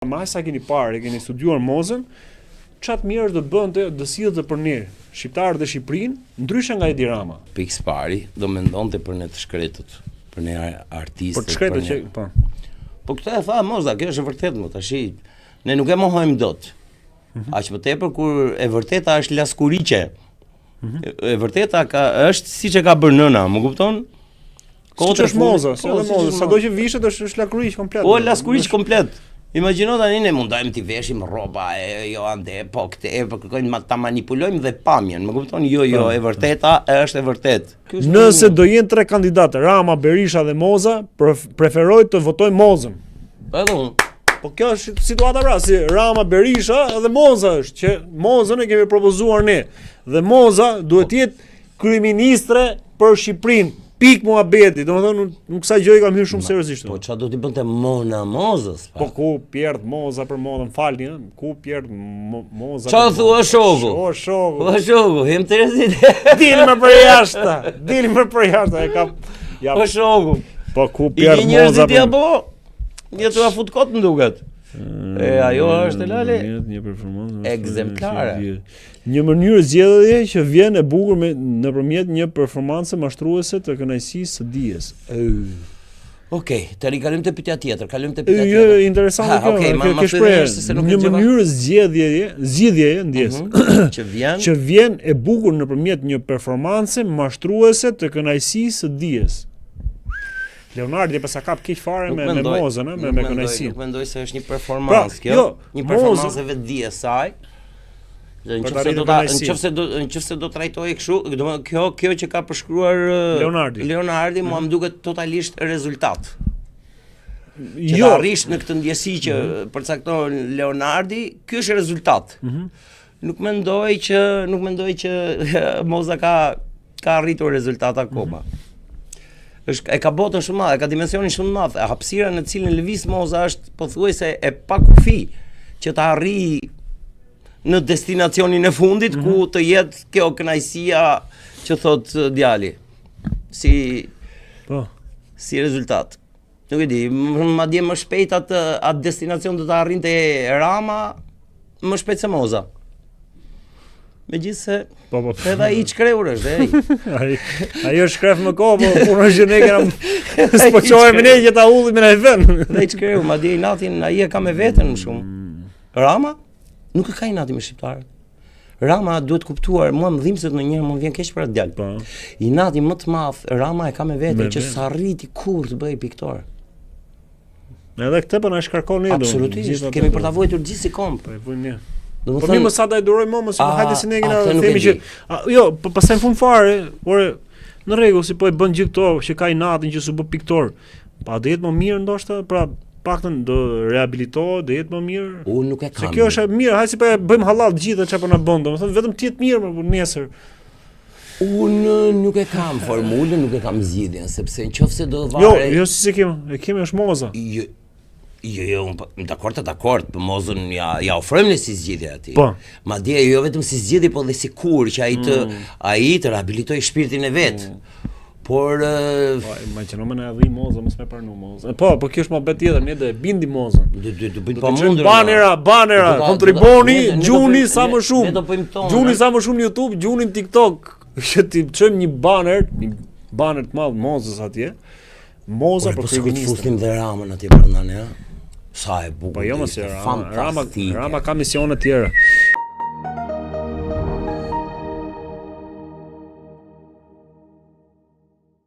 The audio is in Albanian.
Ma sa keni parë, keni studiuar Mozën, çat mirë është do bënte, do sillte për ne shqiptarët e Shqipërinë, ndryshe nga Edi Rama. Pikë pari, do mendonte për ne të shkretët, për ne artistët. Për të shkretët që, po. Po këtë e tha Moza, kjo është e vërtetë më tash. Ne nuk e mohojmë dot. Aq më tepër kur e vërteta është laskuriqe. E vërteta është siç e ka bërë nëna, më kupton? Siç është Moza, sado që vishet është laskuriq komplet. Po laskuriq komplet. Imagjino tani ne mundojmë t'i veshim rroba jo ande po këtë po kërkojmë ta manipulojmë dhe pamjen, më kupton? Jo, e vërteta është e vërtet. Nëse do jenë 3 kandidatë, Rama, Berisha dhe Moza, preferoj të votoj Mozën. Edhe unë. Po kjo është situata pra, si Rama, Berisha dhe Moza është, që Mozën e kemi propozuar ne. Dhe Moza duhet të jetë kryeministre për Shqipërinë. Pik muhabeti, domethënë nuk sa gjë kam hyrë shumë seriozisht. Po çfarë do t'i bënte Mona Mozës? Po ku pjerd Moza për Monën, falni, ku pjerd Moza. Çfarë thua shoku? O shoku. O shoku, hem Terezit. Dilmë për jashtë. Dilmë për jashtë, e kam. Ja. O shoku. Po ku pjerd Moza? I apo? Ja tu fut kot më duket. Ajo është lale një performancë ekzemplare. Një mënyrë zgjedhje që vjen e bukur nëpërmjet një performance mashtruese të kënaqësisë së dijes. Okej, tani kalojmë te pyetja tjetër, Jo, interesante kjo. Kjo shprehje një mënyrë zgjedhje ndjes që vjen e bukur nëpërmjet një performance mashtruese të kënaqësisë së dijes. Leonardi pas sa kap keq fare me Mozën, me kënaqësi. Nuk mendoj se është një performancë kjo, një performancë e vetë dijes saj. Nëse do trajtohej kështu, domethënë kjo që ka përshkruar Leonardi mua më duket totalisht rezultat. Jo, arrish në këtë ndjesi që përcakton Leonardi, ky është rezultat. Nuk mendoj që Moza ka arritur rezultat akoma. E ka botën shumë madhe, ka dimensionin shumë madh. Hapësira në cilën lëviz Moza është pothuajse e pa kufi që ta arrijë në destinacionin e fundit ku të jetë kjo kënaqësia që thot djali. Si rezultat. Nuk e di, madje më shpejt atë destinacion do ta arrinte Rama, më shpejt se Moza. Megjithse edhe ai çkreur është, Ai shkref më kohë, po punoj që ne kena spoqojmë ne që ta ullim në vend. Dhe çkreu, madje inatin ai e ka me veten më shumë. Rama nuk e ka inatin me shqiptarët. Rama duhet kuptuar, mua më dhimbset ndonjëherë më vjen keq për atë djalë. Inati më të madh Rama e ka me veten që s'arriti kurrë të bëj piktor. Edhe këtë po na shkarkon ne do. Absolutisht, kemi për ta vuajtur gjithë si komp. Po e vujmë ne. Po mi më sa da e duroj më se hajde si ne kena themi që jo, pastaj në fund fare, në rregull si po e bën gjithë këto që ka inatin që s'u bë piktor. Pa do jetë më mirë ndoshta, pra paktën do rehabilitohet, do jetë më mirë. Unë nuk e kam. Se kjo është e mirë, hajde si po e bëjmë halal të gjitha çfarë po na bën, domethënë vetëm ti jetë mirë për nesër. Unë nuk e kam formulën, nuk e kam zgjidhjen, sepse nëse do varet. Jo, si kemi është Moza. Jo, dakord, për Mozën ja ofrojmë ne si zgjidhje atij. Po. Madje jo vetëm si zgjidhje, po dhe si kur që ai të rehabilitoj shpirtin e vet. Por imagjino më na dhi Moza, mos më pranu Moza. Po kjo është mohabet tjetër, ne do e bindim Mozën. Do bëjmë pamundur. Banera, kontriboni, gjuni sa më shumë. Gjuni sa më shumë në YouTube, gjuni në TikTok. Që ti çojmë një baner të madh Mozës atje. Moza për kryeministin. Fusim dhe Ramën atje brenda ne, ha. Sa e bukur. Po jo mos Rama ka misione të tjera.